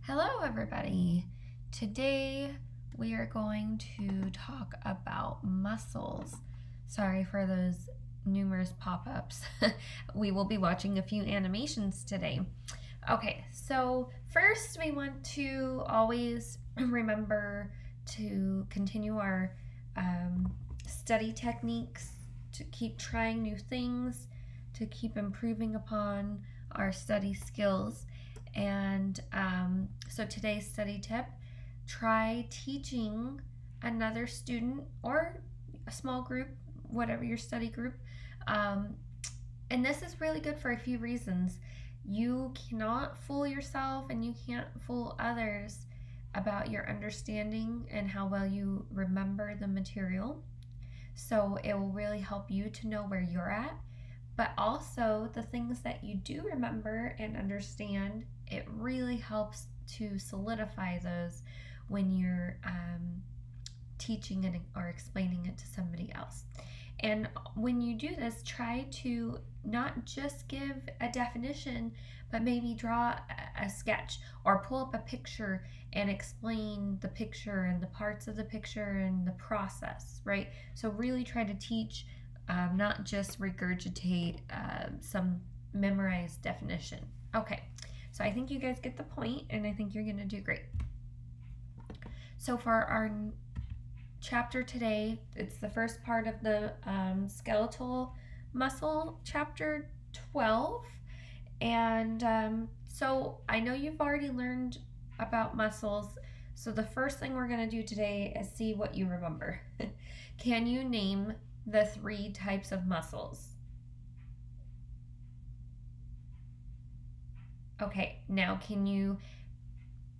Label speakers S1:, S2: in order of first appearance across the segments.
S1: Hello everybody! Today we are going to talk about muscles. Sorry for those numerous pop-ups. We will be watching a few animations today. Okay, so first we want to always remember to continue our study techniques, to keep trying new things, to keep improving upon our study skills. And so today's study tip, try teaching another student or a small group, whatever your study group. And this is really good for a few reasons. You cannot fool yourself and you can't fool others about your understanding and how well you remember the material. So it will really help you to know where you're at, but also the things that you do remember and understand, it really helps to solidify those when you're teaching it or explaining it to somebody else. And when you do this, try to not just give a definition, but maybe draw a sketch or pull up a picture and explain the picture and the parts of the picture and the process, right? So really try to teach, not just regurgitate some memorized definition. Okay, so I think you guys get the point, and I think you're going to do great. So for our chapter today, it's the first part of the skeletal muscle, chapter 12. And so I know you've already learned about muscles, so the first thing we're going to do today is see what you remember. Can you name the 3 types of muscles? Okay, now can you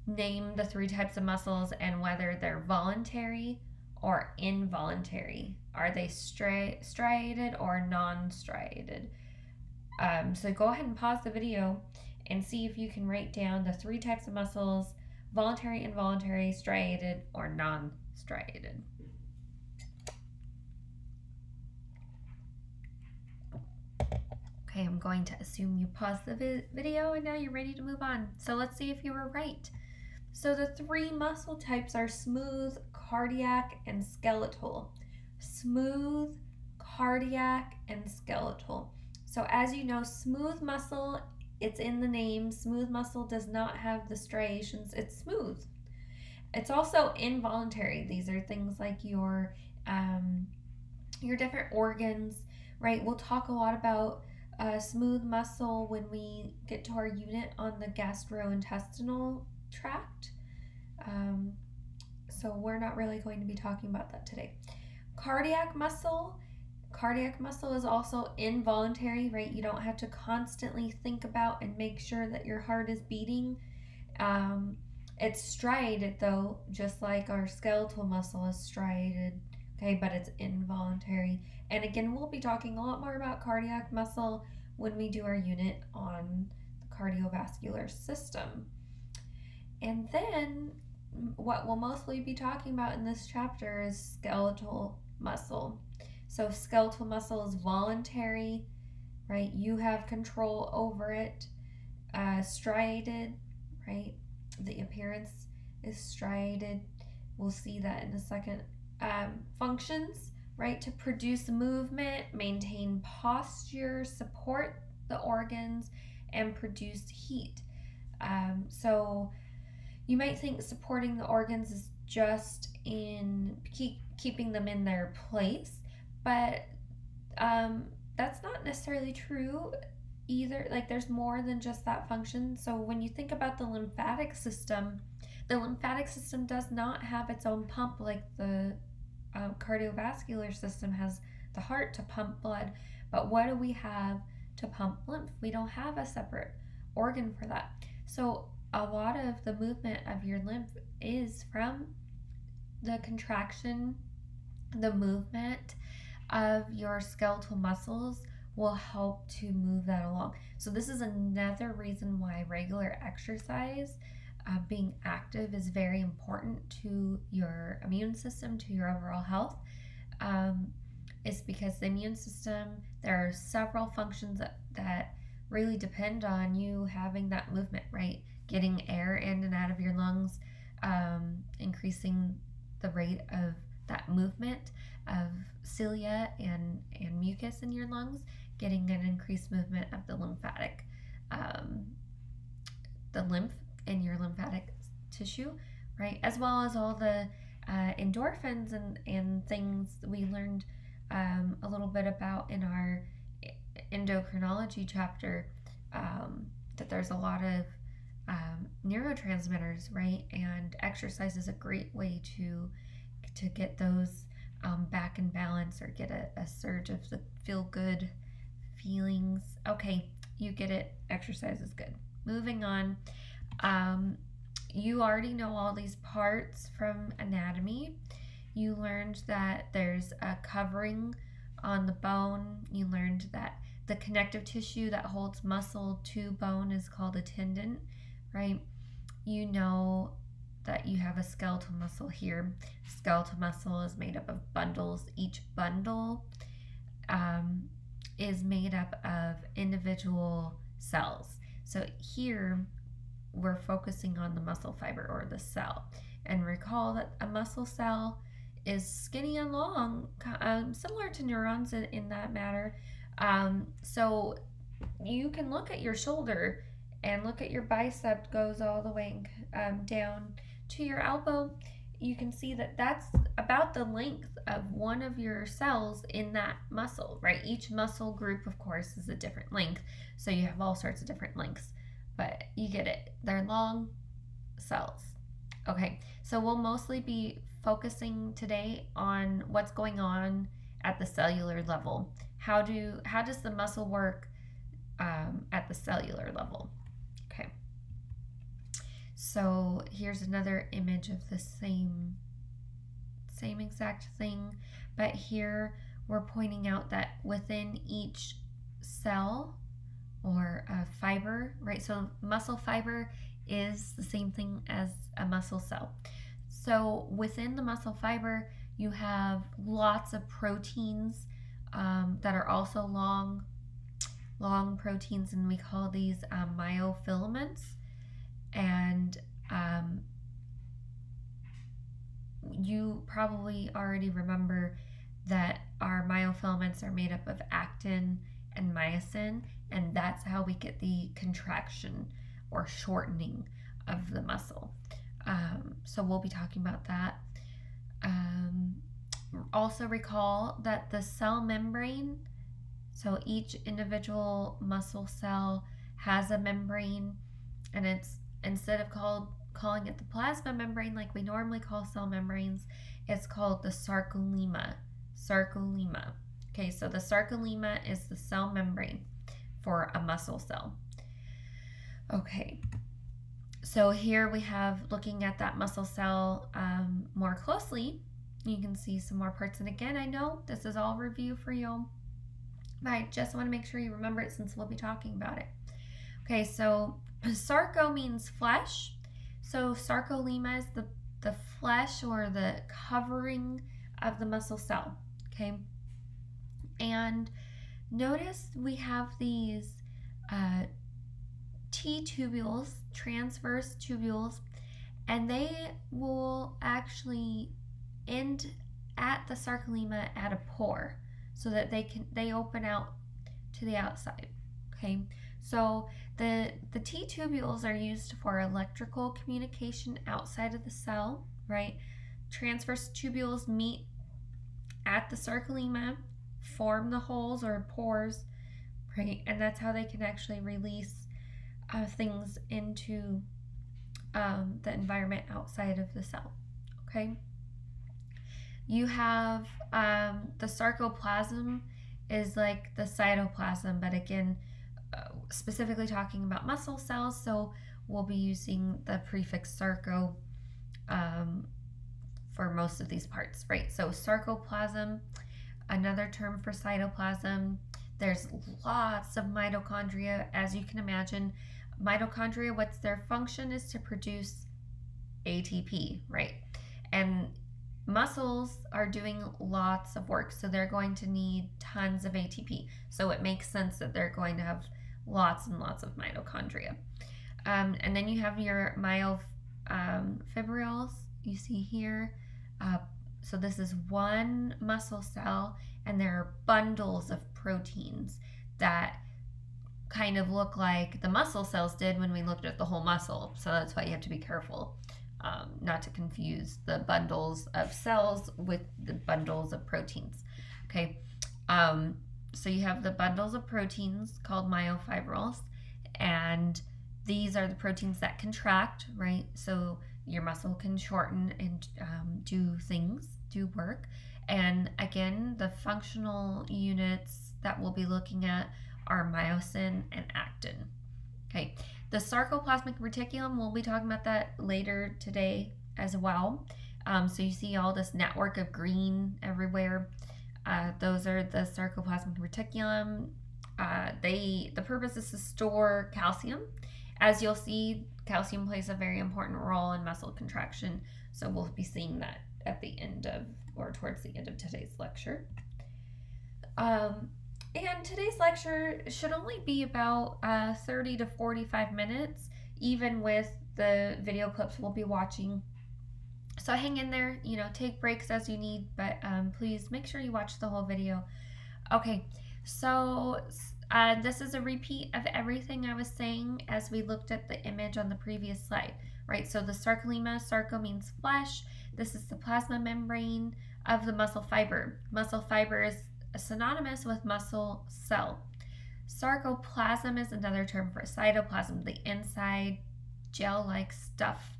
S1: name the 3 types of muscles and whether they're voluntary or involuntary? Are they striated or non-striated? So go ahead and pause the video and see if you can write down the 3 types of muscles: voluntary, involuntary, striated, or non-striated. Okay, I'm going to assume you paused the video and now you're ready to move on. So let's see if you were right. So the 3 muscle types are smooth, cardiac, and skeletal. Smooth, cardiac, and skeletal. So as you know, smooth muscle, it's in the name. Smooth muscle does not have the striations. It's smooth. It's also involuntary. These are things like your different organs, right? We'll talk a lot about smooth muscle when we get to our unit on the gastrointestinal tract. So we're not really going to be talking about that today. Cardiac muscle is also involuntary, right? You don't have to constantly think about and make sure that your heart is beating. It's striated though, just like our skeletal muscle is striated, okay, but it's involuntary. And again, we'll be talking a lot more about cardiac muscle when we do our unit on the cardiovascular system. And then what we'll mostly be talking about in this chapter is skeletal muscle. So skeletal muscle is voluntary, right? You have control over it. Striated, right? The appearance is striated. We'll see that in a second. Functions, right? To produce movement, maintain posture, support the organs, and produce heat. So you might think supporting the organs is just in keeping them in their place, but that's not necessarily true either. Like, there's more than just that function. So when you think about the lymphatic system does not have its own pump like the cardiovascular system has the heart to pump blood. But what do we have to pump lymph? We don't have a separate organ for that. So a lot of the movement of your lymph is from the contraction, the movement of your skeletal muscles will help to move that along. So this is another reason why regular exercise, being active, is very important to your immune system, to your overall health. Is because the immune system, there are several functions that really depend on you having that movement, right? getting air in and out of your lungs, increasing the rate of that movement of cilia and mucus in your lungs, getting an increased movement of the lymphatic, the lymph in your lymphatic tissue, right? As well as all the endorphins and things we learned a little bit about in our endocrinology chapter, that there's a lot of neurotransmitters, right? And exercise is a great way to get those back in balance, or get a surge of the feel-good feelings. Okay, you get it. Exercise is good. Moving on. You already know all these parts from anatomy. You learned that there's a covering on the bone. You learned that the connective tissue that holds muscle to bone is called a tendon, right? You know that you have a skeletal muscle here. Skeletal muscle is made up of bundles. Each bundle is made up of individual cells. So here we're focusing on the muscle fiber, or the cell. And recall that a muscle cell is skinny and long, similar to neurons in that matter. So you can look at your shoulder and look at your bicep goes all the way down to your elbow. You can see that that's about the length of one of your cells in that muscle, right? Each muscle group, of course, is a different length. So you have all sorts of different lengths, but you get it. They're long cells. Okay, so we'll mostly be focusing today on what's going on at the cellular level. How does the muscle work at the cellular level? Okay. So here's another image of the same exact thing, but here we're pointing out that within each cell, or a fiber, right? So muscle fiber is the same thing as a muscle cell. So within the muscle fiber, you have lots of proteins that are also long proteins, and we call these myofilaments. And you probably already remember that our myofilaments are made up of actin and myosin, and that's how we get the contraction or shortening of the muscle. So we'll be talking about that. Also recall that the cell membrane, so each individual muscle cell has a membrane, and it's, instead of calling it the plasma membrane like we normally call cell membranes, it's called the sarcolemma. Okay, so the sarcolemma is the cell membrane for a muscle cell. Okay, so here we have, looking at that muscle cell more closely, you can see some more parts. And again, I know this is all review for you, but I just want to make sure you remember it since we'll be talking about it. Okay, so sarco means flesh. So sarcolemma is the flesh, or the covering of the muscle cell. Okay, and notice we have these T-tubules, transverse tubules, and they will actually end at the sarcolemma at a pore, so that they open out to the outside. Okay, so the T-tubules are used for electrical communication outside of the cell, right? Transverse tubules meet at the sarcolemma, form the holes or pores, right? And that's how they can actually release things into the environment outside of the cell. Okay. You have the sarcoplasm is like the cytoplasm, but again, specifically talking about muscle cells, so we'll be using the prefix sarco for most of these parts, right? So sarcoplasm, another term for cytoplasm. There's lots of mitochondria, as you can imagine. Mitochondria, what's their function is to produce ATP, right? And muscles are doing lots of work, so they're going to need tons of ATP. So it makes sense that they're going to have lots and lots of mitochondria. And then you have your myofibrils, you see here. So this is one muscle cell, and there are bundles of proteins that kind of look like the muscle cells did when we looked at the whole muscle. So that's why you have to be careful not to confuse the bundles of cells with the bundles of proteins. Okay, so you have the bundles of proteins called myofibrils, and these are the proteins that contract, right? So your muscle can shorten and do work. And again, the functional units that we'll be looking at are myosin and actin. Okay, the sarcoplasmic reticulum, we'll be talking about that later today as well. So you see all this network of green everywhere. Those are the sarcoplasmic reticulum. The purpose is to store calcium. As you'll see, calcium plays a very important role in muscle contraction. So we'll be seeing that at the end of, or towards the end of today's lecture. And today's lecture should only be about 30 to 45 minutes, even with the video clips we'll be watching. So hang in there, take breaks as you need, but please make sure you watch the whole video. Okay, so this is a repeat of everything I was saying as we looked at the image on the previous slide, right? So the sarcolemma, sarco means flesh. This is the plasma membrane of the muscle fiber. Muscle fiber is synonymous with muscle cell. Sarcoplasm is another term for cytoplasm, the inside gel-like stuff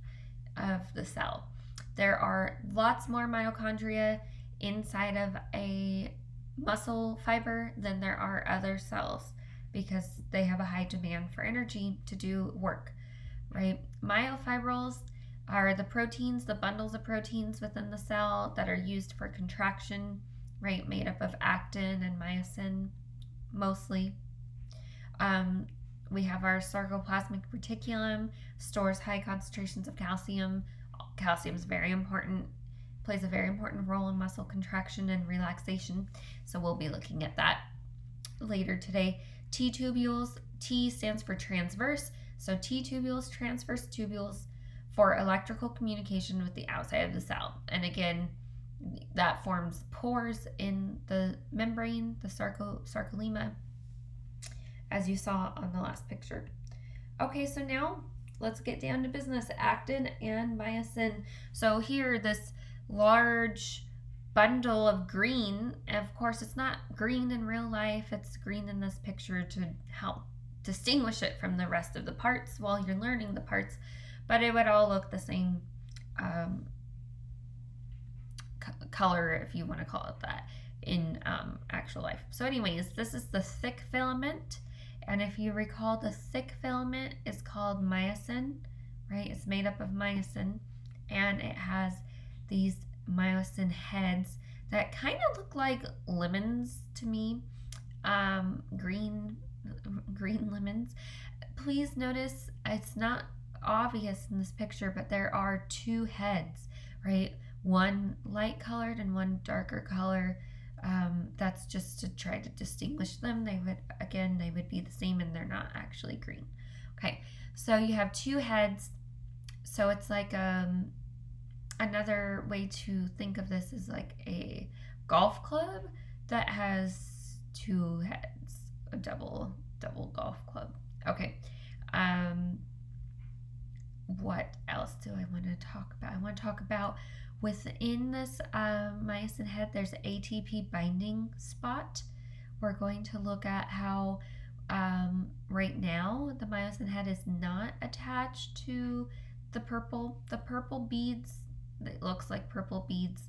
S1: of the cell. There are lots more mitochondria inside of a muscle fiber than there are other cells because they have a high demand for energy to do work, right? Myofibrils are the proteins, the bundles of proteins within the cell that are used for contraction, right? Made up of actin and myosin mostly. We have our sarcoplasmic reticulum, stores high concentrations of calcium. Calcium is very important, plays a very important role in muscle contraction and relaxation. So we'll be looking at that later today. T-tubules, T stands for transverse. So T-tubules, transverse tubules for electrical communication with the outside of the cell. And again, that forms pores in the membrane, the sarcolemma, as you saw on the last picture. Okay, so now let's get down to business. Actin and myosin. So here, this large bundle of green, of course it's not green in real life, it's green in this picture to help distinguish it from the rest of the parts while you're learning the parts, but it would all look the same color, if you want to call it that, in actual life. So anyways, this is the thick filament, and if you recall, the thick filament is called myosin, right? It's made up of myosin, and it has these myosin heads that kind of look like lemons to me, green lemons. Please notice it's not obvious in this picture, but there are two heads, right? One light colored and one darker color. That's just to try to distinguish them. They would be the same, and they're not actually green. Okay, so you have two heads. So it's like another way to think of this is like a golf club that has two heads, a double golf club. Okay. What else do I want to talk about? I want to talk about within this myosin head, there's an ATP binding spot. We're going to look at how right now the myosin head is not attached to the purple beads. It looks like purple beads.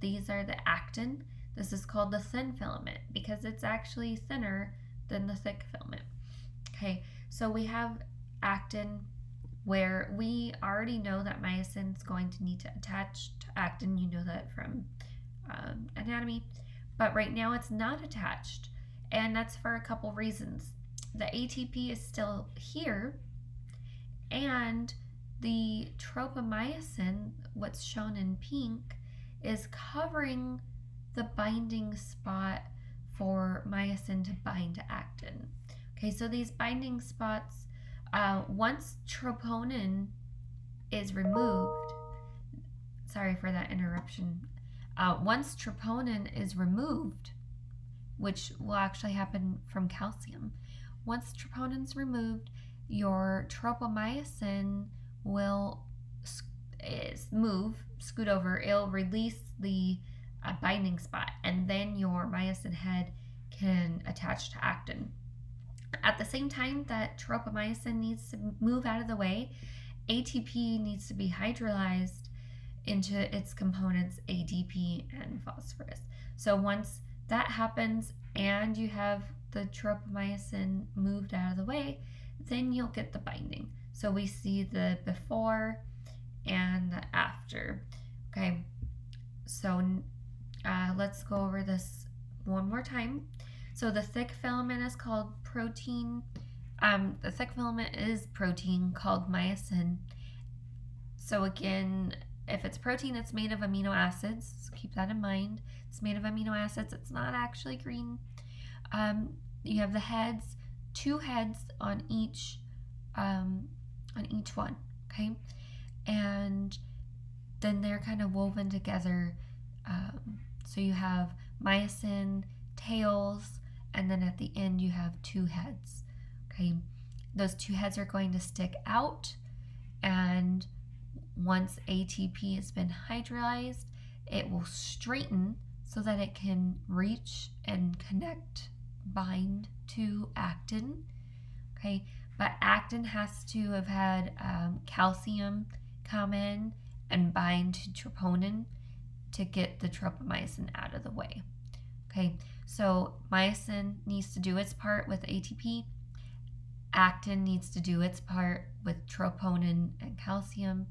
S1: These are the actin. This is called the thin filament because it's actually thinner than the thick filament. Okay, so we have actin, where we already know that myosin is going to need to attach to actin. You know that from anatomy. But right now it's not attached, and that's for a couple reasons. The ATP is still here, and the tropomyosin, what's shown in pink, is covering the binding spot for myosin to bind to actin. Okay, so these binding spots once troponin is removed, sorry for that interruption. Once troponin is removed, which will actually happen from calcium, once troponin's removed, your tropomyosin will scoot over. It'll release the binding spot, and then your myosin head can attach to actin. At the same time that tropomyosin needs to move out of the way, ATP needs to be hydrolyzed into its components ADP and phosphorus. So once that happens and you have the tropomyosin moved out of the way, then you'll get the binding. So we see the before and the after. Okay, so let's go over this one more time. So the thick filament is called protein. The thick filament is protein called myosin. So again, if it's protein, it's made of amino acids. So keep that in mind. It's made of amino acids. It's not actually green. You have the heads, 2 heads on each one. Okay, and then they're kind of woven together. So you have myosin, tails, and then at the end you have 2 heads. Okay, those 2 heads are going to stick out, and once ATP has been hydrolyzed, it will straighten so that it can reach and bind to actin. Okay, but actin has to have had calcium come in and bind to troponin to get the tropomyosin out of the way. Okay, so myosin needs to do its part with ATP. Actin needs to do its part with troponin and calcium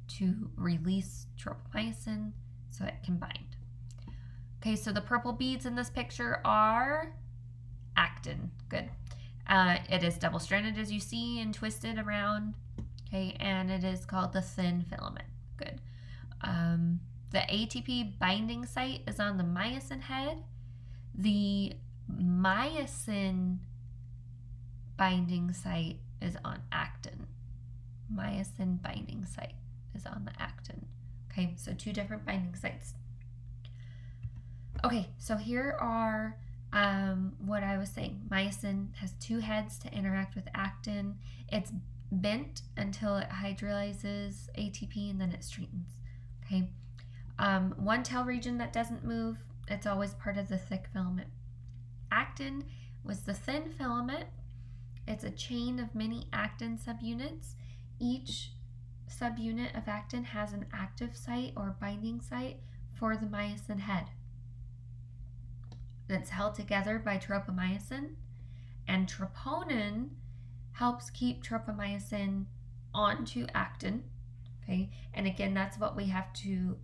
S1: to release tropomyosin so it can bind. Okay, so the purple beads in this picture are actin. Good. It is double-stranded, as you see, and twisted around. Okay, and it is called the thin filament. Good. The ATP binding site is on the myosin head. The myosin binding site is on actin. Myosin binding site is on the actin. Okay, so 2 different binding sites. Okay, so here are what I was saying. Myosin has 2 heads to interact with actin. It's bent until it hydrolyzes ATP and then it straightens. Okay, one tail region that doesn't move, it's always part of the thick filament. Actin was the thin filament. It's a chain of many actin subunits. Each subunit of actin has an active site or binding site for the myosin head. That's held together by tropomyosin, and troponin helps keep tropomyosin onto actin. Okay, and again, that's what we have to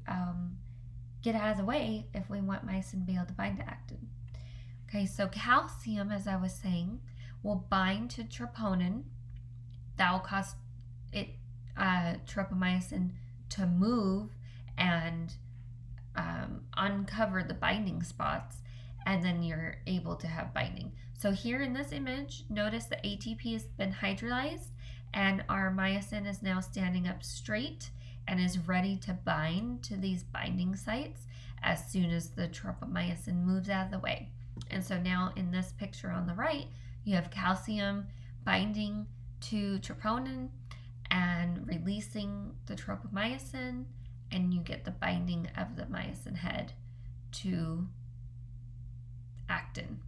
S1: get out of the way if we want myosin to be able to bind to actin. Okay, so calcium, as I was saying, will bind to troponin. That will cause it tropomyosin to move and uncover the binding spots, and then you're able to have binding. So here in this image, notice the ATP has been hydrolyzed and our myosin is now standing up straight and is ready to bind to these binding sites as soon as the tropomyosin moves out of the way. And so now in this picture on the right, you have calcium binding to troponin and releasing the tropomyosin, and you get the binding of the myosin head to actin.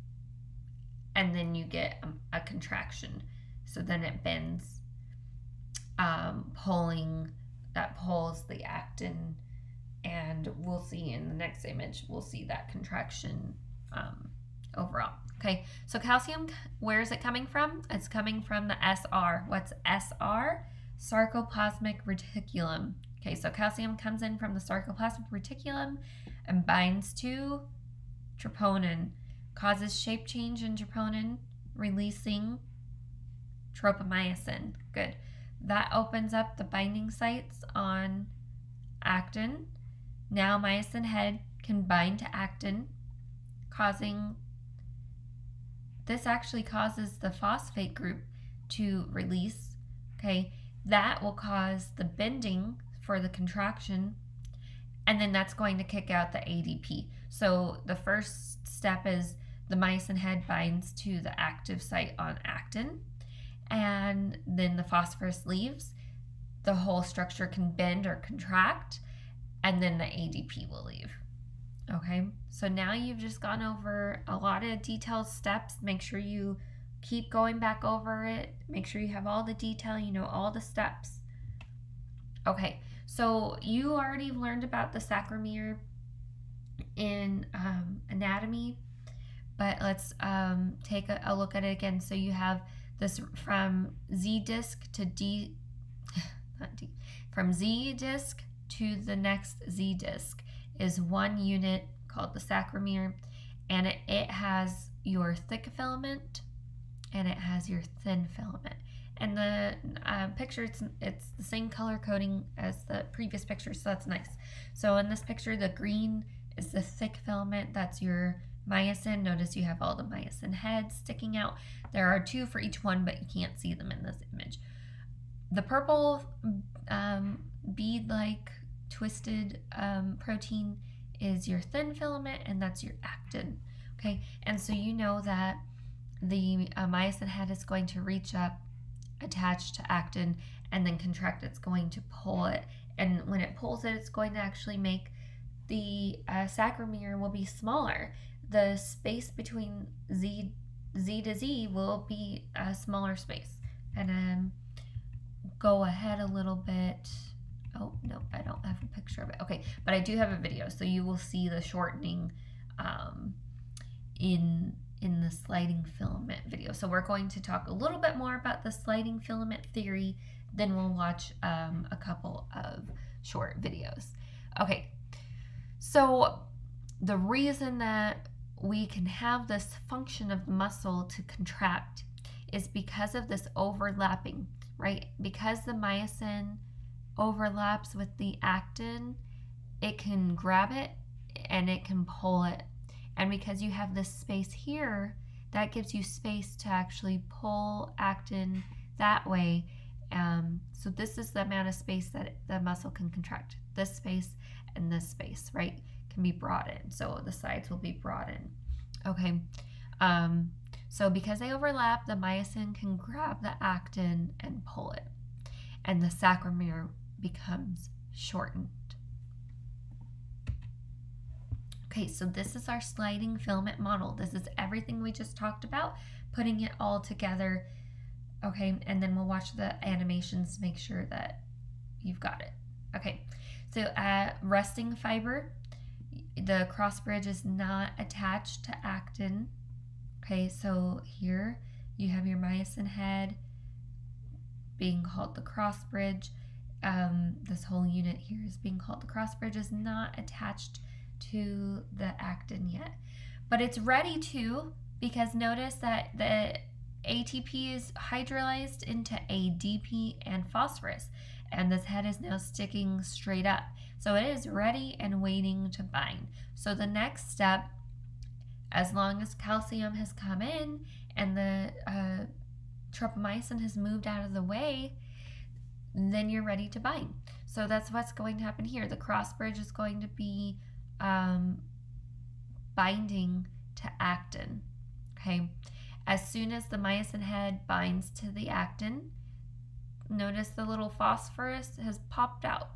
S1: And then you get a contraction. So then it bends, pulls the actin, and we'll see in the next image, we'll see that contraction overall. Okay, so calcium, where is it coming from? It's coming from the SR. What's SR? Sarcoplasmic reticulum. Okay, so calcium comes in from the sarcoplasmic reticulum and binds to troponin, causes shape change in troponin, releasing tropomyosin. Good. That opens up the binding sites on actin. Now myosin head can bind to actin, this actually causes the phosphate group to release Okay, that will cause the bending for the contraction, and then that's going to kick out the ADP. So the first step is the myosin head binds to the active site on actin, and then the phosphorus leaves. The whole structure can bend or contract, and then the ADP will leave. Okay, so now you've just gone over a lot of detailed steps. Make sure you keep going back over it. Make sure you have all the detail, you know, all the steps. Okay, so you already learned about the sarcomere in anatomy, but let's take a look at it again. So you have this from Z disc to from Z disc to the next Z disc is one unit called the sarcomere, and it has your thick filament and it has your thin filament. And the picture, it's the same color coding as the previous picture, so that's nice. So in this picture, the green is the thick filament. That's your myosin. Notice you have all the myosin heads sticking out. There are two for each one, but you can't see them in this image. The purple bead-like twisted protein is your thin filament, and that's your actin. Okay, and so you know that the myosin head is going to reach up, attach to actin, and then contract. It's going to pull it, and when it pulls it, it's going to actually make the sarcomere will be smaller. The space between Z to Z will be a smaller space. And go ahead a little bit. Oh, no, I don't have a picture of it. Okay, but I do have a video, so you will see the shortening in the sliding filament video. So we're going to talk a little bit more about the sliding filament theory, then we'll watch a couple of short videos. Okay, so the reason that we can have this function of the muscle to contract is because of this overlapping, right? Because the myosin overlaps with the actin, it can grab it and it can pull it. And because you have this space here, that gives you space to actually pull actin that way. So this is the amount of space that the muscle can contract. This space and this space, right, can be brought in. So the sides will be brought in. Okay. So because they overlap, the myosin can grab the actin and pull it, and the sarcomere becomes shortened. Okay, so this is our sliding filament model. This is everything we just talked about, putting it all together. Okay, and then we'll watch the animations to make sure that you've got it. Okay, so resting fiber, the cross bridge is not attached to actin. Okay, so here you have your myosin head being called the cross bridge. This whole unit here is being called the cross bridge, is not attached to the actin yet, but it's ready to, because notice that the ATP is hydrolyzed into ADP and phosphorus, and this head is now sticking straight up. So it is ready and waiting to bind. So the next step, as long as calcium has come in and the tropomyosin has moved out of the way, then you're ready to bind. So that's what's going to happen here. The cross bridge is going to be binding to actin. Okay, as soon as the myosin head binds to the actin, notice the little phosphorus has popped out.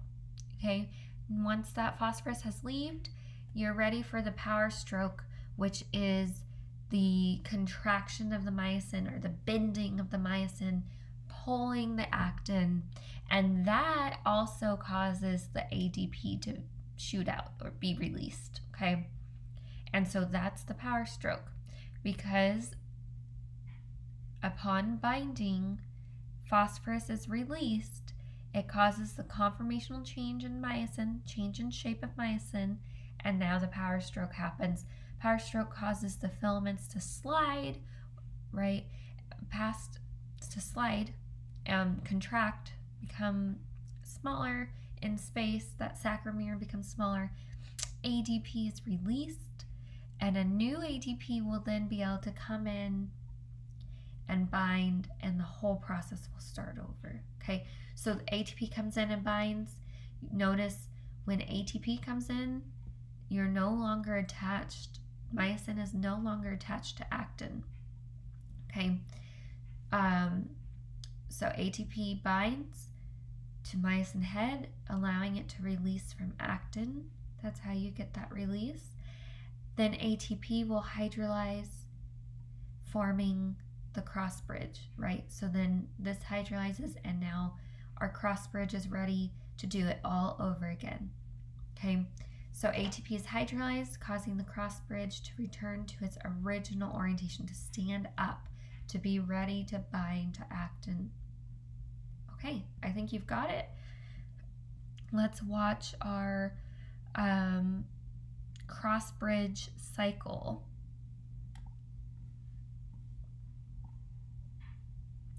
S1: Okay, once that phosphorus has left, you're ready for the power stroke, which is the contraction of the myosin, or the bending of the myosin, pulling the actin, and that also causes the ADP to shoot out or be released. Okay, and so that's the power stroke, because upon binding, phosphorus is released. It causes the conformational change in myosin, change in shape of myosin, and now the power stroke happens. Power stroke causes the filaments to slide, right, contract, become smaller in space. That sarcomere becomes smaller. ADP is released, and a new ADP will then be able to come in and bind, and the whole process will start over. Okay, so the ATP comes in and binds. Notice when ATP comes in, you're no longer attached. Myosin is no longer attached to actin. Okay, so ATP binds to myosin head, allowing it to release from actin. That's how you get that release. Then ATP will hydrolyze, forming the cross bridge, right? So then this hydrolyzes, and now our cross bridge is ready to do it all over again. Okay, so ATP is hydrolyzed, causing the cross bridge to return to its original orientation, to stand up, to be ready to bind to actin. Okay, I think you've got it. Let's watch our cross bridge cycle.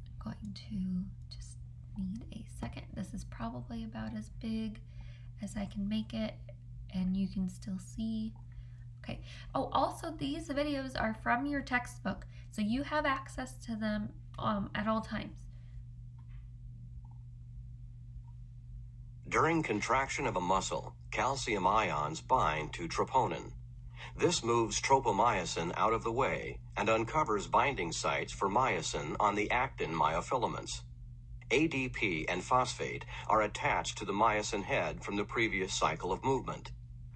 S1: I'm going to just need a second. This is probably about as big as I can make it, and you can still see. Okay. Oh, also these videos are from your textbook, so you have access to them at all times.
S2: During contraction of a muscle, calcium ions bind to troponin. This moves tropomyosin out of the way and uncovers binding sites for myosin on the actin myofilaments. ADP and phosphate are attached to the myosin head from the previous cycle of movement.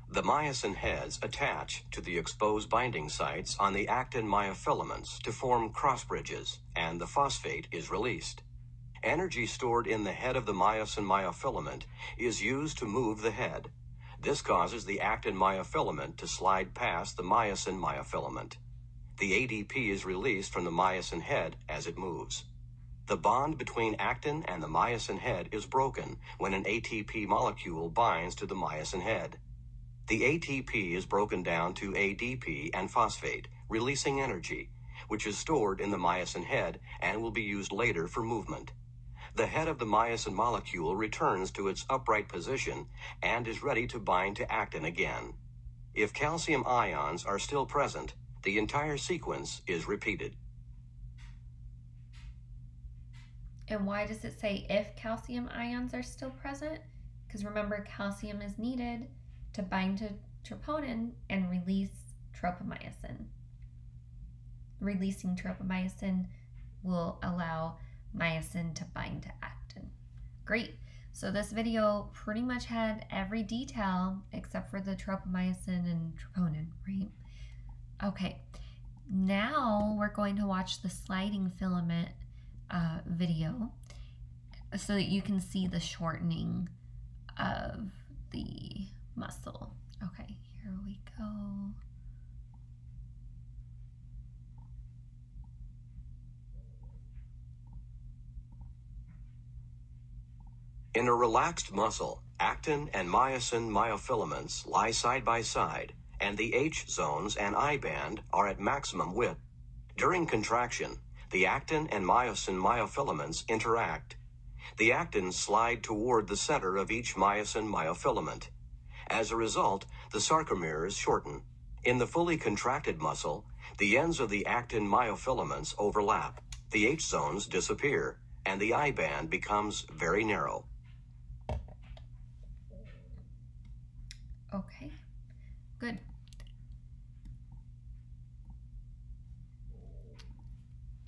S2: The myosin heads attach to the exposed binding sites on the actin myofilaments to form cross bridges, and the phosphate is released. Energy stored in the head of the myosin myofilament is used to move the head. This causes the actin myofilament to slide past the myosin myofilament. The ADP is released from the myosin head as it moves. The bond between actin and the myosin head is broken when an ATP molecule binds to the myosin head. The ATP is broken down to ADP and phosphate, releasing energy, which is stored in the myosin head and will be used later for movement. The head of the myosin molecule returns to its upright position and is ready to bind to actin again. If calcium ions are still present, the entire sequence is repeated.
S1: And why does it say if calcium ions are still present? Because remember, calcium is needed to bind to troponin and release tropomyosin. Releasing tropomyosin will allow myosin to bind to actin. Great. So this video pretty much had every detail except for the tropomyosin and troponin, right? Okay. Now we're going to watch the sliding filament video so that you can see the shortening of the muscle. Okay, here we go.
S2: In a relaxed muscle, actin and myosin myofilaments lie side by side, and the H zones and I band are at maximum width. During contraction, the actin and myosin myofilaments interact. The actins slide toward the center of each myosin myofilament. As a result, the sarcomeres shorten. In the fully contracted muscle, the ends of the actin myofilaments overlap. The H zones disappear, and the I band becomes very narrow.
S1: Okay, good.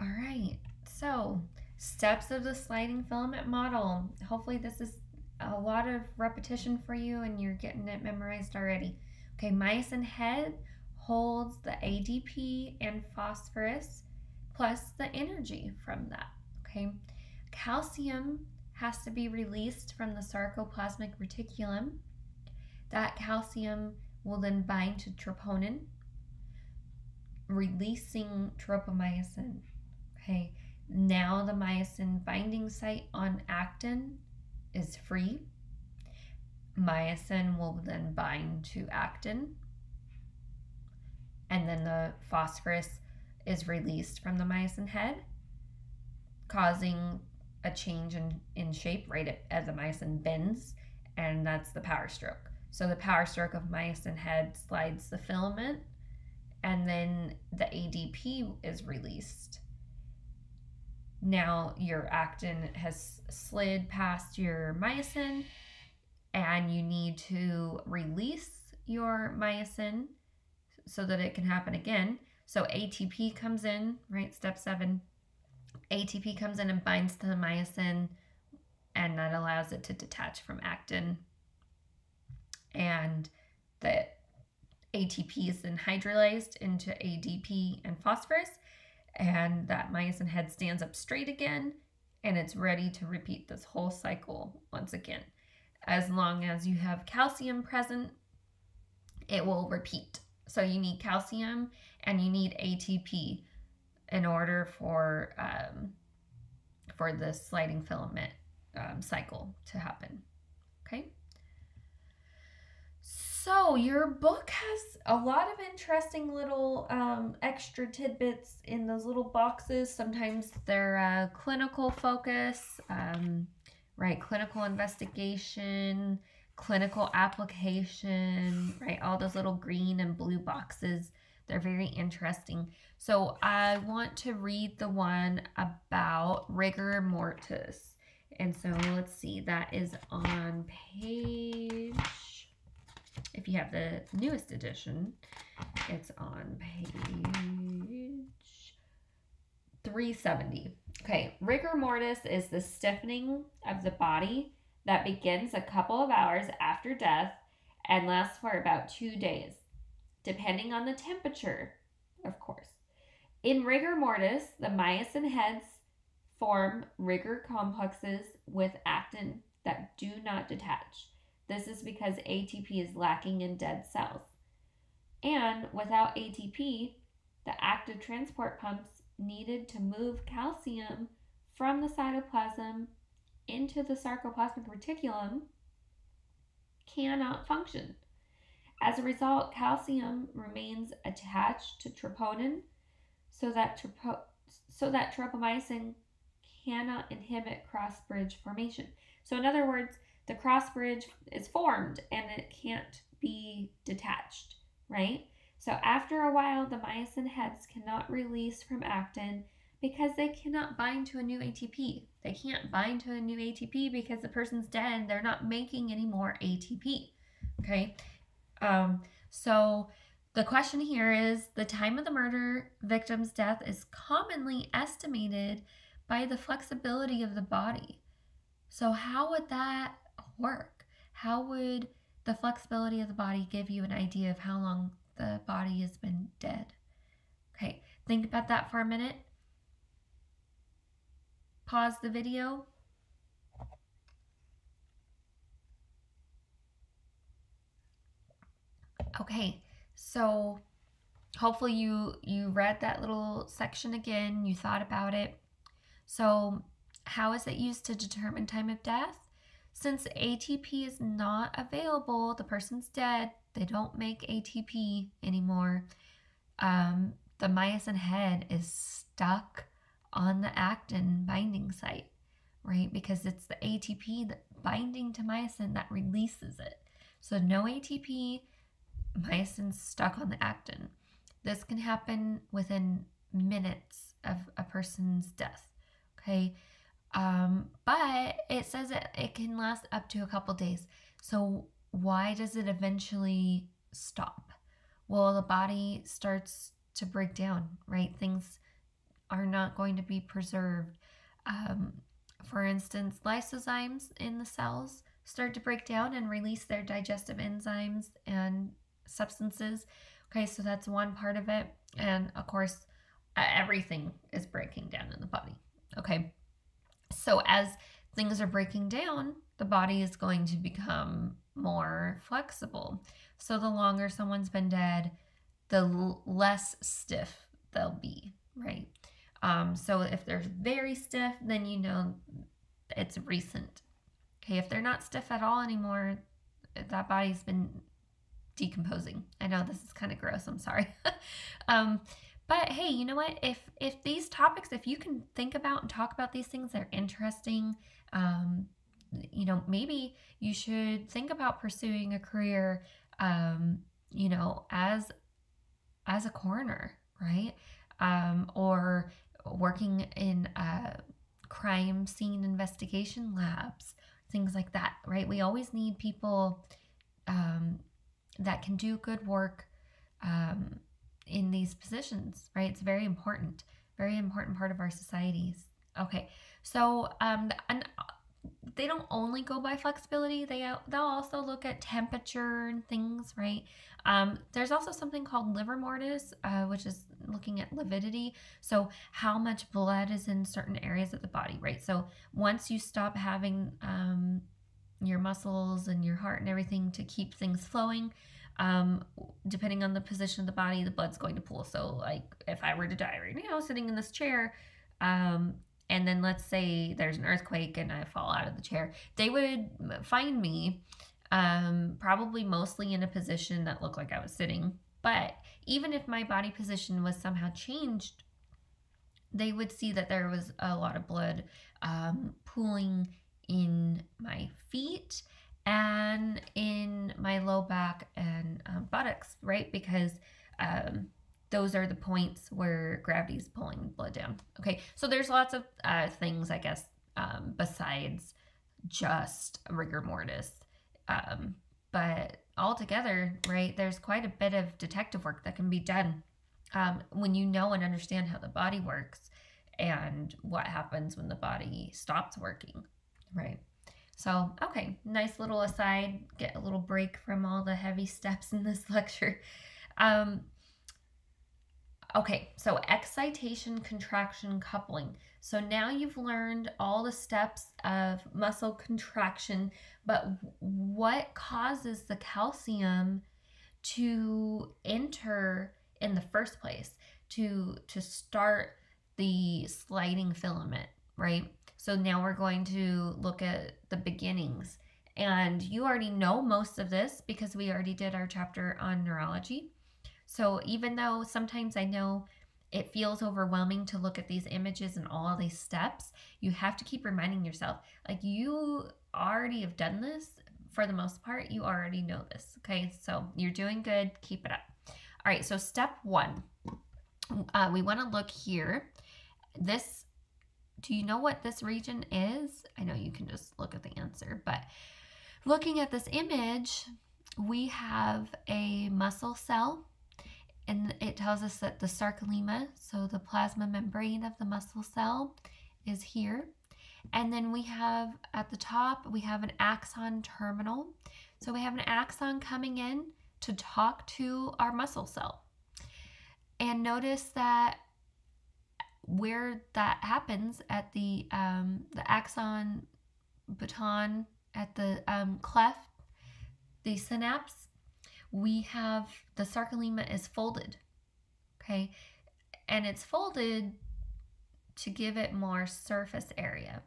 S1: All right, so steps of the sliding filament model. Hopefully this is a lot of repetition for you and you're getting it memorized already. Okay, myosin head holds the ADP and phosphorus plus the energy from that, okay? Calcium has to be released from the sarcoplasmic reticulum. That calcium will then bind to troponin, releasing tropomyosin. Okay, now the myosin binding site on actin is free. Myosin will then bind to actin, and then the phosphorus is released from the myosin head, causing a change in shape right as the myosin bends, and that's the power stroke. So the power stroke of myosin head slides the filament, and then the ADP is released. Now your actin has slid past your myosin, and you need to release your myosin so that it can happen again. So ATP comes in, right? Step 7. ATP comes in and binds to the myosin, and that allows it to detach from actin. And the ATP is then hydrolyzed into ADP and phosphorus, and that myosin head stands up straight again, and it's ready to repeat this whole cycle once again. As long as you have calcium present, it will repeat. So you need calcium and you need ATP in order for the sliding filament cycle to happen. Okay. So your book has a lot of interesting little extra tidbits in those little boxes. Sometimes they're clinical focus, right? Clinical investigation, clinical application, right? All those little green and blue boxes. They're very interesting. So I want to read the one about rigor mortis. And so let's see, that is on page, if you have the newest edition, it's on page 370. Okay, rigor mortis is the stiffening of the body that begins a couple of hours after death and lasts for about 2 days, depending on the temperature, of course. In rigor mortis, the myosin heads form rigor complexes with actin that do not detach. This is because ATP is lacking in dead cells. And without ATP, the active transport pumps needed to move calcium from the cytoplasm into the sarcoplasmic reticulum cannot function. As a result, calcium remains attached to troponin so that tropomyosin cannot inhibit cross-bridge formation. So in other words, the cross-bridge is formed and it can't be detached, right? So after a while, the myosin heads cannot release from actin because they cannot bind to a new ATP. They can't bind to a new ATP because the person's dead and they're not making any more ATP, okay? So the question here is, the time of the murder victim's death is commonly estimated by the flexibility of the body. So how would that work? How would the flexibility of the body give you an idea of how long the body has been dead? Okay, think about that for a minute. Pause the video. Okay, so hopefully you read that little section again, you thought about it. So how is it used to determine time of death? Since ATP is not available, the person's dead, they don't make ATP anymore. The myosin head is stuck on the actin binding site, right? Because it's the ATP that binding to myosin that releases it. So no ATP, myosin's stuck on the actin. This can happen within minutes of a person's death, okay? But it says it can last up to a couple days. So why does it eventually stop? Well, the body starts to break down, right? Things are not going to be preserved. For instance, lysozymes in the cells start to break down and release their digestive enzymes and substances. Okay, so that's one part of it. And of course, everything is breaking down in the body. Okay, so as things are breaking down, the body is going to become more flexible. So the longer someone's been dead, the less stiff they'll be, right? So if they're very stiff, then you know it's recent. Okay, if they're not stiff at all anymore, that body's been decomposing. I know this is kind of gross, I'm sorry. But hey, you know what? If these topics, if you can think about and talk about these things, they're interesting. You know, maybe you should think about pursuing a career, you know, as a coroner, right? Or working in crime scene investigation labs, things like that, right? We always need people that can do good work in these positions, right? It's very important part of our societies. Okay, so and they don't only go by flexibility. They'll also look at temperature and things, right? There's also something called liver mortis, which is looking at lividity. So how much blood is in certain areas of the body, right? So once you stop having your muscles and your heart and everything to keep things flowing, depending on the position of the body, the blood's going to pool. So like if I were to die right now sitting in this chair, and then let's say there's an earthquake and I fall out of the chair, they would find me probably mostly in a position that looked like I was sitting. But even if my body position was somehow changed, they would see that there was a lot of blood pooling in my feet and in my low back and buttocks, right? Because those are the points where gravity is pulling blood down. Okay, so there's lots of things, I guess, besides just rigor mortis. But altogether, right, there's quite a bit of detective work that can be done when you know and understand how the body works and what happens when the body stops working, right? So, okay, nice little aside, get a little break from all the heavy steps in this lecture. Okay, so excitation, contraction, coupling. So now you've learned all the steps of muscle contraction, but what causes the calcium to enter in the first place, to start the sliding filament, right? So now we're going to look at the beginnings. And you already know most of this because we already did our chapter on neurology. So even though sometimes I know it feels overwhelming to look at these images and all these steps, you have to keep reminding yourself, like, you already have done this for the most part. You already know this, okay? So you're doing good. Keep it up. All right, so step one, we want to look here. This, do you know what this region is? I know you can just look at the answer, but looking at this image, we have a muscle cell. And it tells us that the sarcomere, so the plasma membrane of the muscle cell, is here. And then we have, at the top, we have an axon terminal. So we have an axon coming in to talk to our muscle cell. And notice that where that happens at the axon baton, at the cleft, the synapse, we have the sarcomere is folded, okay? And it's folded to give it more surface area.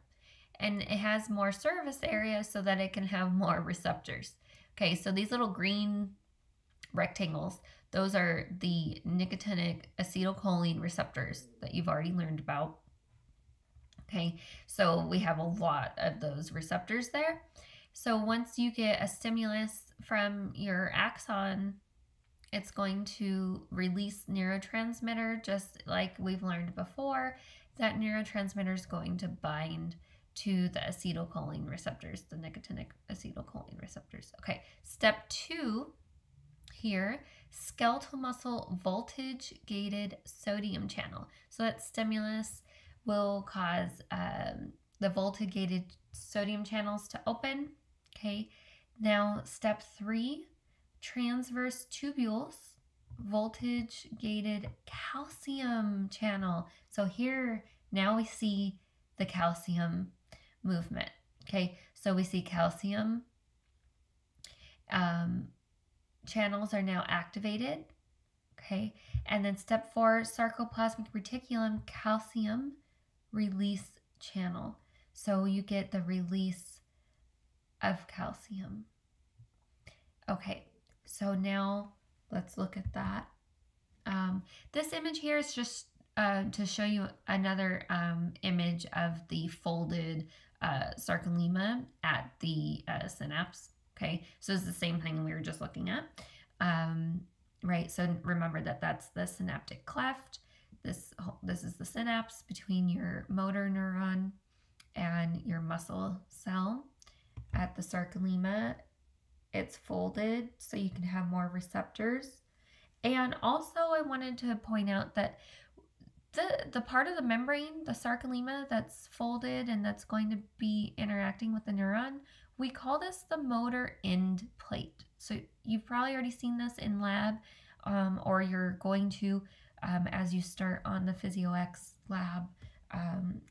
S1: And it has more surface area so that it can have more receptors. Okay, so these little green rectangles, those are the nicotinic acetylcholine receptors that you've already learned about. Okay, so we have a lot of those receptors there. So once you get a stimulus from your axon, it's going to release neurotransmitter, just like we've learned before. That neurotransmitter is going to bind to the acetylcholine receptors, the nicotinic acetylcholine receptors. Okay, step two here, skeletal muscle voltage gated sodium channel. So that stimulus will cause the voltage gated sodium channels to open. Okay, now step three, transverse tubules, voltage gated calcium channel. So here now we see the calcium movement. Okay, so we see calcium channels are now activated. Okay, and then step four, sarcoplasmic reticulum calcium release channel. So you get the release of calcium. Okay, so now let's look at that. This image here is just to show you another image of the folded sarcomere at the synapse. Okay, so it's the same thing we were just looking at. Right, so remember that that's the synaptic cleft. This is the synapse between your motor neuron and your muscle cell. At the sarcomere, it's folded so you can have more receptors. And also I wanted to point out that the part of the membrane, the sarcomere that's folded and that's going to be interacting with the neuron, we call this the motor end plate. So you've probably already seen this in lab, or you're going to as you start on the PhysioX lab.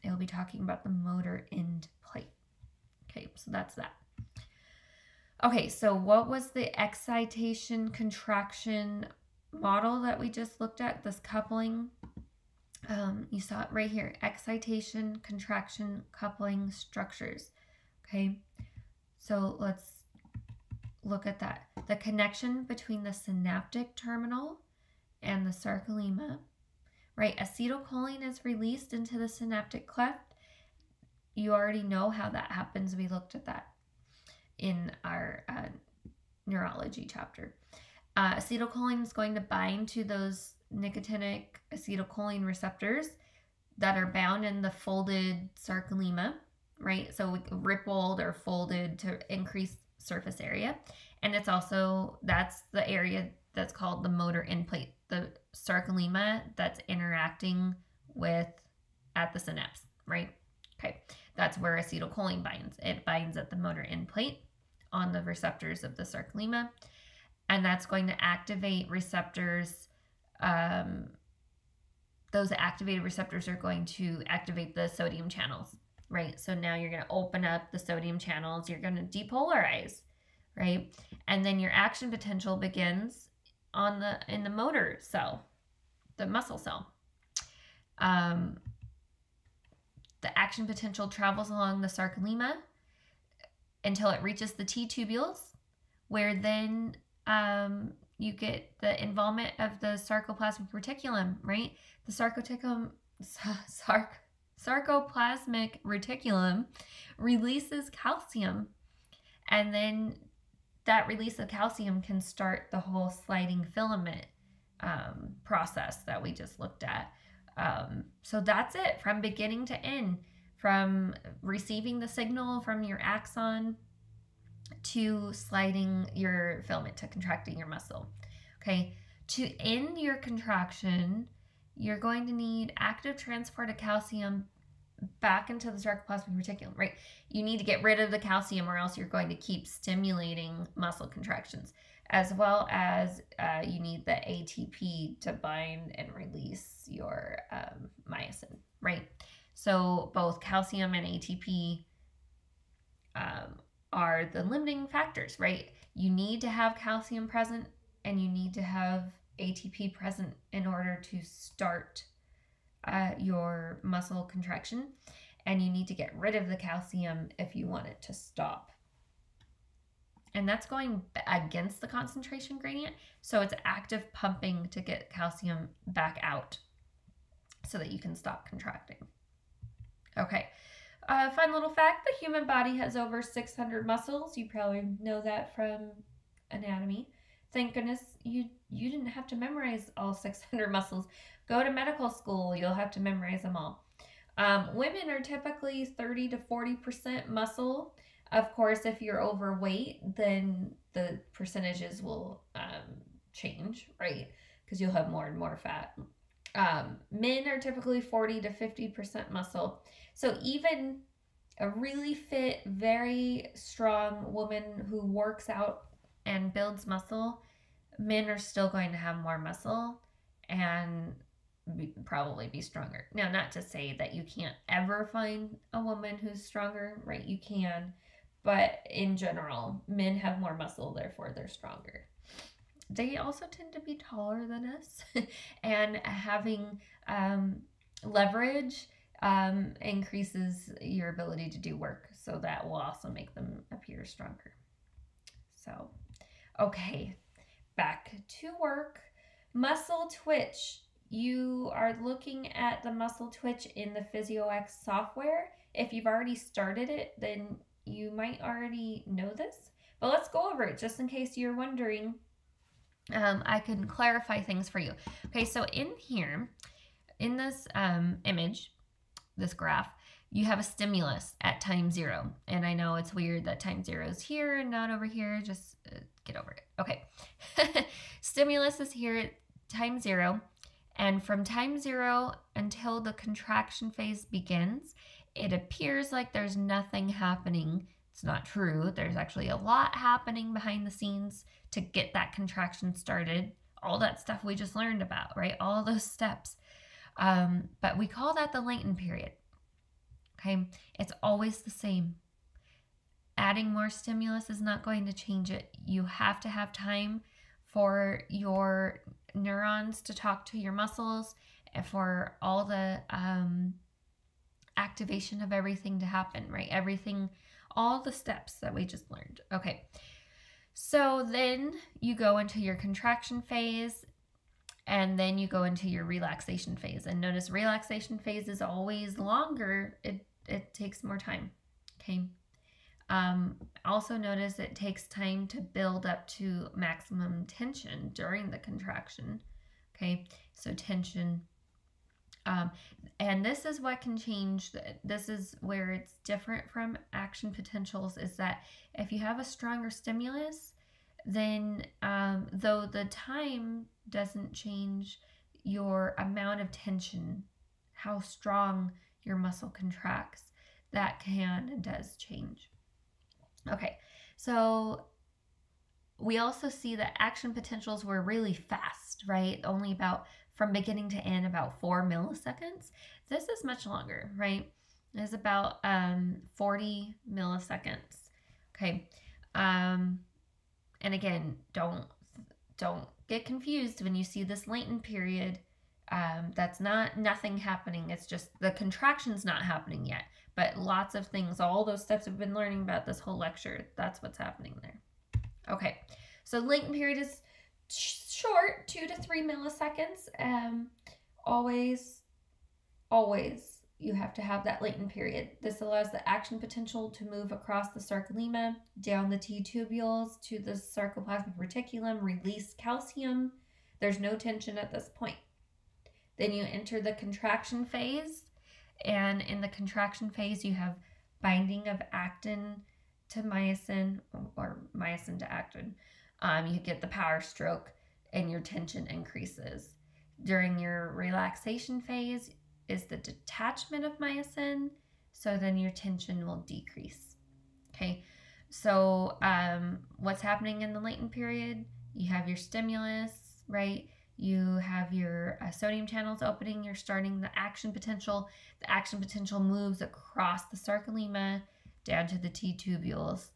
S1: It'll be talking about the motor end plate. Okay, so that's that. Okay, so what was the excitation-contraction model that we just looked at, this coupling? You saw it right here, excitation, contraction, coupling structures. Okay, so let's look at that. The connection between the synaptic terminal and the sarcomere, right? Acetylcholine is released into the synaptic cleft. You already know how that happens. We looked at that in our neurology chapter. Acetylcholine is going to bind to those nicotinic acetylcholine receptors that are bound in the folded sarcomere, right? So rippled or folded to increase surface area. And it's also, that's the area that's called the motor end plate, the sarcomere that's interacting with at the synapse, right? Okay, that's where acetylcholine binds. It binds at the motor end plate on the receptors of the sarcomere, and that's going to activate receptors. Those activated receptors are going to activate the sodium channels, right? So now you're going to open up the sodium channels, you're going to depolarize, right? And then your action potential begins in the motor cell, the muscle cell. The action potential travels along the sarcomere until it reaches the T tubules, where then you get the involvement of the sarcoplasmic reticulum, right? The sarcoplasmic reticulum releases calcium, and then that release of calcium can start the whole sliding filament process that we just looked at. So that's it from beginning to end, from receiving the signal from your axon to sliding your filament, to contracting your muscle. Okay, to end your contraction, you're going to need active transport of calcium back into the sarcoplasmic reticulum, right? You need to get rid of the calcium, or else you're going to keep stimulating muscle contractions, as well as you need the ATP to bind and release your myosin, right? So both calcium and ATP are the limiting factors, right? You need to have calcium present and you need to have ATP present in order to start your muscle contraction, and you need to get rid of the calcium if you want it to stop. And that's going against the concentration gradient, so it's active pumping to get calcium back out so that you can stop contracting. Okay, fun little fact, the human body has over 600 muscles. You probably know that from anatomy. Thank goodness you didn't have to memorize all 600 muscles. Go to medical school, you'll have to memorize them all. Women are typically 30 to 40% muscle. Of course, if you're overweight, then the percentages will change, right? Because you'll have more and more fat. Men are typically 40 to 50% muscle. So even a really fit, very strong woman who works out and builds muscle, men are still going to have more muscle and probably be stronger. Now, not to say that you can't ever find a woman who's stronger, right? You can, but in general, men have more muscle, therefore they're stronger. They also tend to be taller than us, and having leverage increases your ability to do work, so that will also make them appear stronger. So, okay, back to work. Muscle twitch. You are looking at the muscle twitch in the PhysioX software. If you've already started it, then you might already know this, but let's go over it just in case you're wondering. I can clarify things for you. Okay, so in here, in this image, this graph, you have a stimulus at time 0. And I know it's weird that time 0 is here and not over here. Just get over it. Okay. Stimulus is here at time 0. And from time 0 until the contraction phase begins, it appears like there's nothing happening. It's not true. There's actually a lot happening behind the scenes to get that contraction started. All that stuff we just learned about, right? All those steps. But we call that the latent period. Okay, it's always the same. Adding more stimulus is not going to change it. You have to have time for your neurons to talk to your muscles and for all the activation of everything to happen, right? Everything, all the steps that we just learned. Okay, so then you go into your contraction phase, and then you go into your relaxation phase. And notice relaxation phase is always longer. It takes more time, okay? Also notice it takes time to build up to maximum tension during the contraction, okay? So tension, and this is what can change. This is where it's different from action potentials, is that if you have a stronger stimulus, then though the time doesn't change, your amount of tension, how strong your muscle contracts, that can and does change. Okay, so we also see that action potentials were really fast, right? Only about, from beginning to end, about 4 milliseconds. This is much longer, right? It's about 40 milliseconds. Okay, and again, don't get confused when you see this latent period. That's nothing happening. It's just the contraction's not happening yet. But lots of things, all those steps we've been learning about this whole lecture, that's what's happening there. Okay, so latent period is short, 2 to 3 milliseconds. Always you have to have that latent period. This allows the action potential to move across the sarcomere, down the T-tubules to the sarcoplasmic reticulum, release calcium. There's no tension at this point. Then you enter the contraction phase, and in the contraction phase you have binding of actin to myosin, or myosin to actin. You get the power stroke and your tension increases. During your relaxation phase is the detachment of myosin, so then your tension will decrease. Okay, so what's happening in the latent period? You have your stimulus, right? You have your sodium channels opening. You're starting the action potential. The action potential moves across the sarcomere down to the T-tubules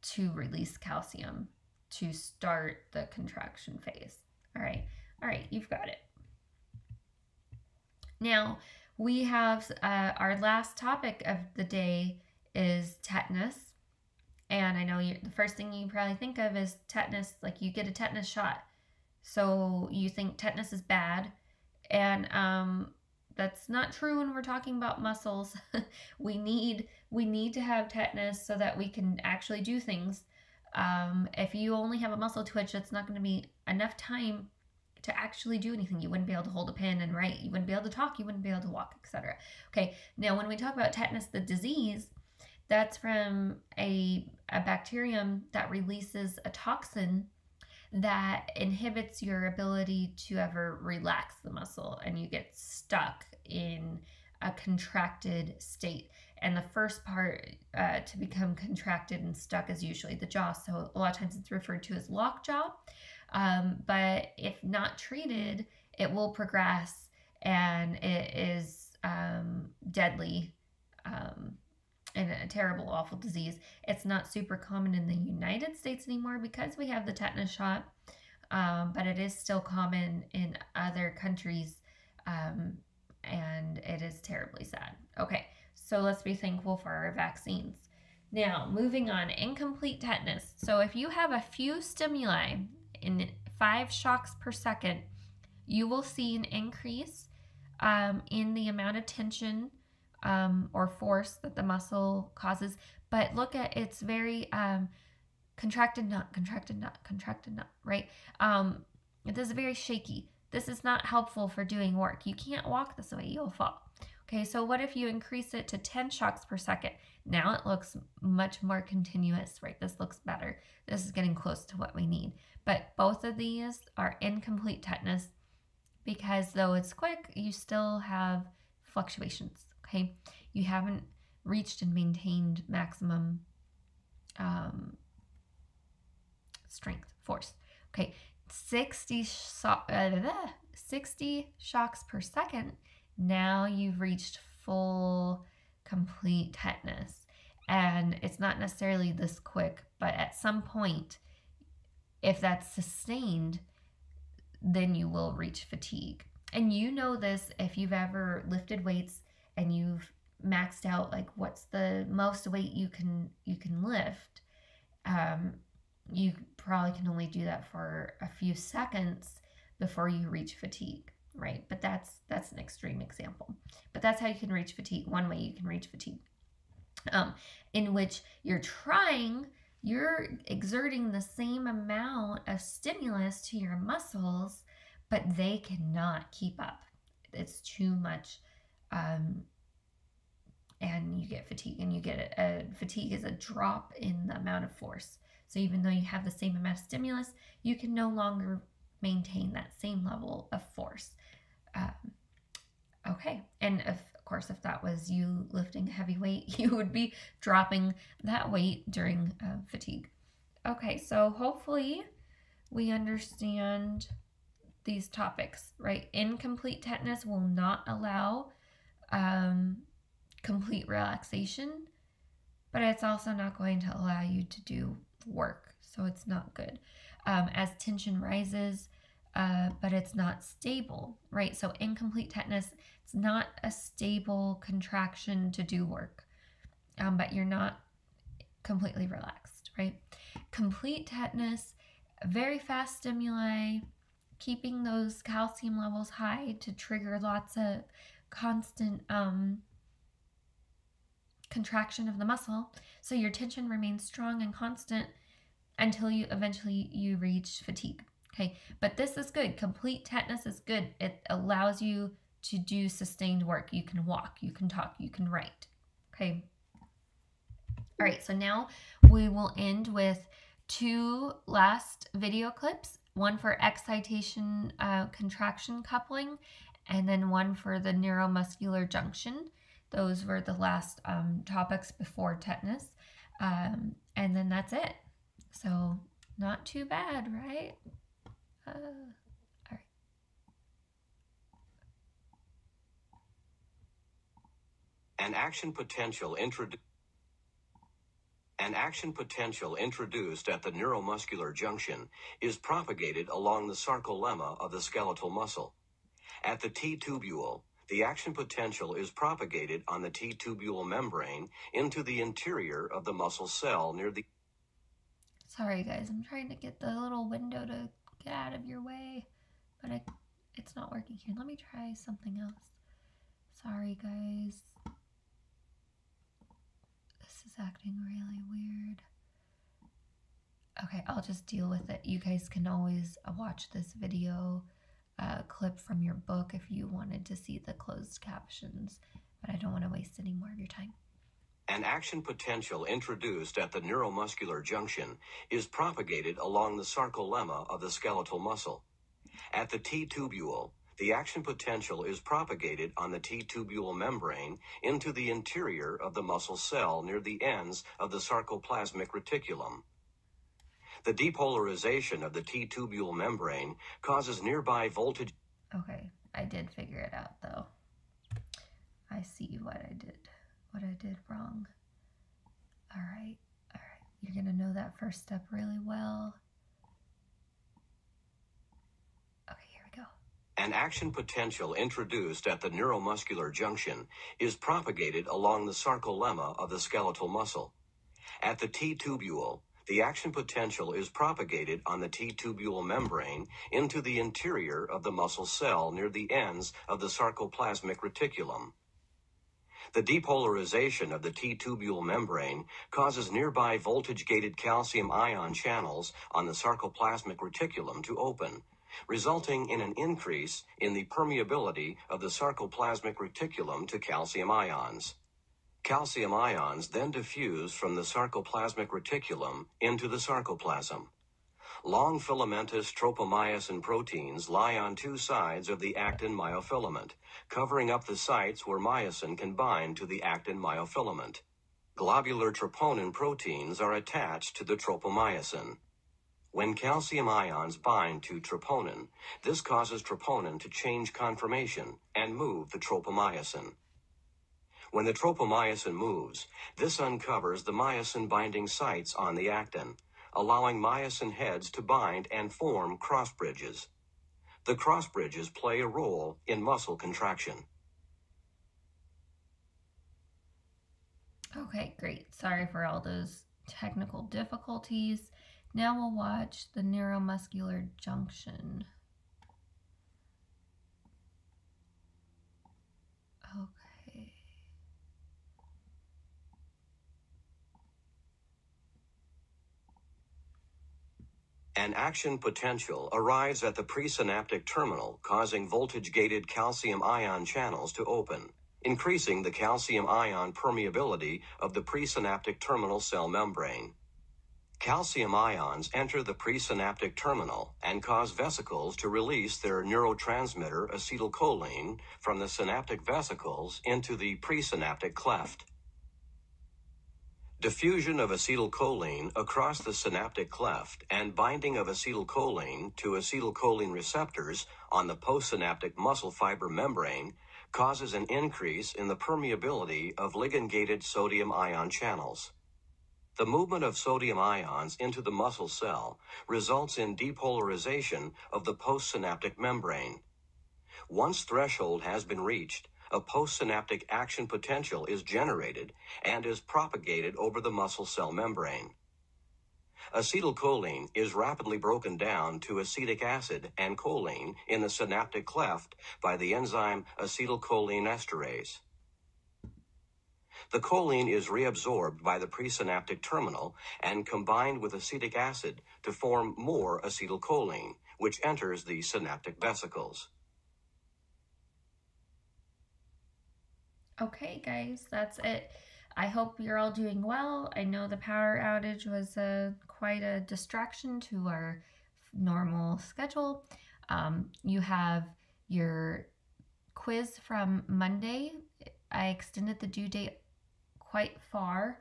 S1: to release calcium to start the contraction phase. All right, you've got it. Now, we have our last topic of the day is tetanus. And I know the first thing you probably think of is tetanus, like you get a tetanus shot. So you think tetanus is bad. And that's not true when we're talking about muscles. we need to have tetanus so that we can actually do things. If you only have a muscle twitch, it's not going to be enough time to actually do anything. You wouldn't be able to hold a pen and write. You wouldn't be able to talk. You wouldn't be able to walk, etc. Okay, now when we talk about tetanus, the disease, that's from a bacterium that releases a toxin that inhibits your ability to ever relax the muscle, and you get stuck in a contracted state. And the first part to become contracted and stuck is usually the jaw. So a lot of times it's referred to as lockjaw. But if not treated, it will progress, and it is deadly and a terrible, awful disease. It's not super common in the United States anymore because we have the tetanus shot, but it is still common in other countries, and it is terribly sad. Okay, so let's be thankful for our vaccines. Now, moving on, incomplete tetanus. So if you have a few stimuli in 5 shocks per second, you will see an increase in the amount of tension or force that the muscle causes. But look at, it's very contracted, not, contracted, not, contracted, not, right? This is very shaky. This is not helpful for doing work. You can't walk this way, you'll fall. Okay, so what if you increase it to 10 shocks per second? Now it looks much more continuous, right? This looks better. This is getting close to what we need. But both of these are incomplete tetanus because though it's quick, you still have fluctuations, okay? You haven't reached and maintained maximum strength, force. Okay, 60 shocks per second. Now you've reached full, complete tetanus. And it's not necessarily this quick, but at some point, if that's sustained, then you will reach fatigue. And you know this if you've ever lifted weights and you've maxed out like what's the most weight you can lift. You probably can only do that for a few seconds before you reach fatigue, right? But that's an extreme example. But that's how you can reach fatigue. One way you can reach fatigue, in which you're exerting the same amount of stimulus to your muscles, but they cannot keep up. It's too much, and you get fatigue, and you get fatigue is a drop in the amount of force. So even though you have the same amount of stimulus, you can no longer maintain that same level of force. Okay, and of course, if that was you lifting a heavy weight, you would be dropping that weight during fatigue. Okay, so hopefully we understand these topics, right? Incomplete tetanus will not allow complete relaxation, but it's also not going to allow you to do work, so it's not good. As tension rises, but it's not stable, right? So incomplete tetanus, it's not a stable contraction to do work, but you're not completely relaxed, right? Complete tetanus, very fast stimuli, keeping those calcium levels high to trigger lots of constant contraction of the muscle, so your tension remains strong and constant until you eventually reach fatigue. Okay, but this is good. Complete tetanus is good. It allows you to do sustained work. You can walk, you can talk, you can write. Okay. All right, so now we will end with 2 last video clips, one for excitation-contraction coupling, and then one for the neuromuscular junction. Those were the last topics before tetanus. And then that's it. So not too bad, right? All right.
S2: An action potential introduced at the neuromuscular junction is propagated along the sarcolemma of the skeletal muscle. At the T-tubule, the action potential is propagated on the T-tubule membrane into the interior of the muscle cell near the...
S1: Sorry guys, I'm trying to get the little window to get out of your way, but it's not working here. Let me try something else. Sorry guys. This is acting really weird. Okay, I'll just deal with it. You guys can always watch this video clip from your book if you wanted to see the closed captions, but I don't want to waste any more of your time.
S2: An action potential introduced at the neuromuscular junction is propagated along the sarcolemma of the skeletal muscle. At the T-tubule, the action potential is propagated on the T-tubule membrane into the interior of the muscle cell near the ends of the sarcoplasmic reticulum. The depolarization of the T-tubule membrane causes nearby voltage...
S1: Okay, I did figure it out though. I see what I did wrong. All right. You're gonna know that first step really well. Okay, here we go.
S2: An action potential introduced at the neuromuscular junction is propagated along the sarcolemma of the skeletal muscle. At the T-tubule, the action potential is propagated on the T-tubule membrane into the interior of the muscle cell near the ends of the sarcoplasmic reticulum. The depolarization of the T-tubule membrane causes nearby voltage-gated calcium ion channels on the sarcoplasmic reticulum to open, resulting in an increase in the permeability of the sarcoplasmic reticulum to calcium ions. Calcium ions then diffuse from the sarcoplasmic reticulum into the sarcoplasm. Long filamentous tropomyosin proteins lie on two sides of the actin myofilament, covering up the sites where myosin can bind to the actin myofilament. Globular troponin proteins are attached to the tropomyosin. When calcium ions bind to troponin, this causes troponin to change conformation and move the tropomyosin. When the tropomyosin moves, this uncovers the myosin-binding sites on the actin, allowing myosin heads to bind and form cross bridges. The cross bridges play a role in muscle contraction.
S1: Okay, great. Sorry for all those technical difficulties. Now we'll watch the neuromuscular junction. Okay.
S2: An action potential arrives at the presynaptic terminal, causing voltage-gated calcium ion channels to open, increasing the calcium ion permeability of the presynaptic terminal cell membrane. Calcium ions enter the presynaptic terminal and cause vesicles to release their neurotransmitter acetylcholine from the synaptic vesicles into the presynaptic cleft. Diffusion of acetylcholine across the synaptic cleft and binding of acetylcholine to acetylcholine receptors on the postsynaptic muscle fiber membrane causes an increase in the permeability of ligand-gated sodium ion channels. The movement of sodium ions into the muscle cell results in depolarization of the postsynaptic membrane. Once threshold has been reached, a postsynaptic action potential is generated and is propagated over the muscle cell membrane. Acetylcholine is rapidly broken down to acetic acid and choline in the synaptic cleft by the enzyme acetylcholine esterase. The choline is reabsorbed by the presynaptic terminal and combined with acetic acid to form more acetylcholine, which enters the synaptic vesicles.
S1: Okay, guys, that's it. I hope you're all doing well. I know the power outage was quite a distraction to our normal schedule. You have your quiz from Monday. I extended the due date quite far,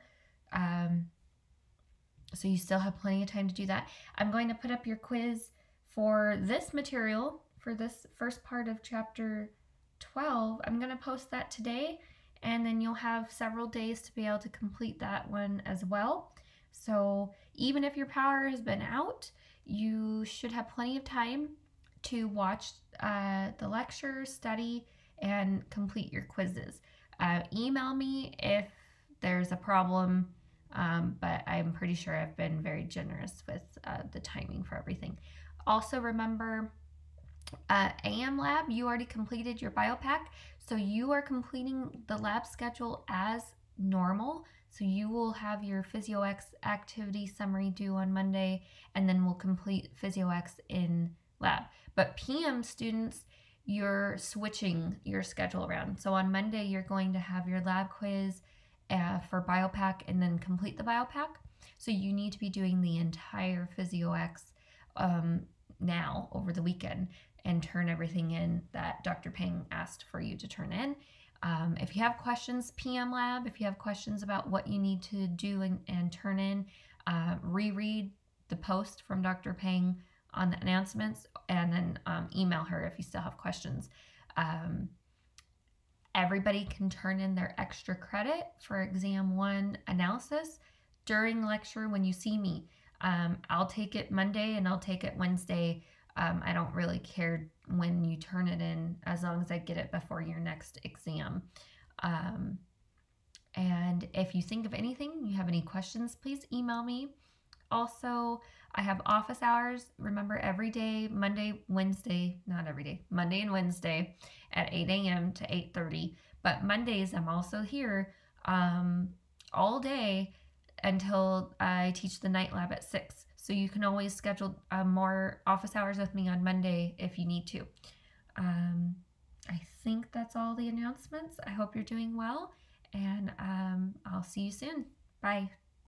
S1: so you still have plenty of time to do that. I'm going to put up your quiz for this material, for this first part of chapter 12. I'm going to post that today, and then you'll have several days to be able to complete that one as well. So even if your power has been out, you should have plenty of time to watch the lecture, study, and complete your quizzes. Email me if there's a problem, but I'm pretty sure I've been very generous with the timing for everything. Also remember, AM lab, you already completed your biopack, so you are completing the lab schedule as normal. So you will have your PhysioX activity summary due on Monday, and then we'll complete PhysioX in lab. But PM students, you're switching your schedule around. So on Monday, you're going to have your lab quiz for biopack and then complete the biopack. So you need to be doing the entire PhysioX now over the weekend and turn everything in that Dr. Peng asked for you to turn in. If you have questions, PM Lab, if you have questions about what you need to do and turn in, reread the post from Dr. Peng on the announcements, and then email her if you still have questions. Everybody can turn in their extra credit for exam 1 analysis during lecture when you see me. I'll take it Monday and I'll take it Wednesday. I don't really care when you turn it in, as long as I get it before your next exam. And if you think of anything, you have any questions, please email me. Also, I have office hours. Remember, every day, Monday, Wednesday, not every day, Monday and Wednesday at 8 a.m. to 8:30. But Mondays, I'm also here all day until I teach the night lab at 6. So you can always schedule more office hours with me on Monday if you need to. I think that's all the announcements. I hope you're doing well, and I'll see you soon. Bye.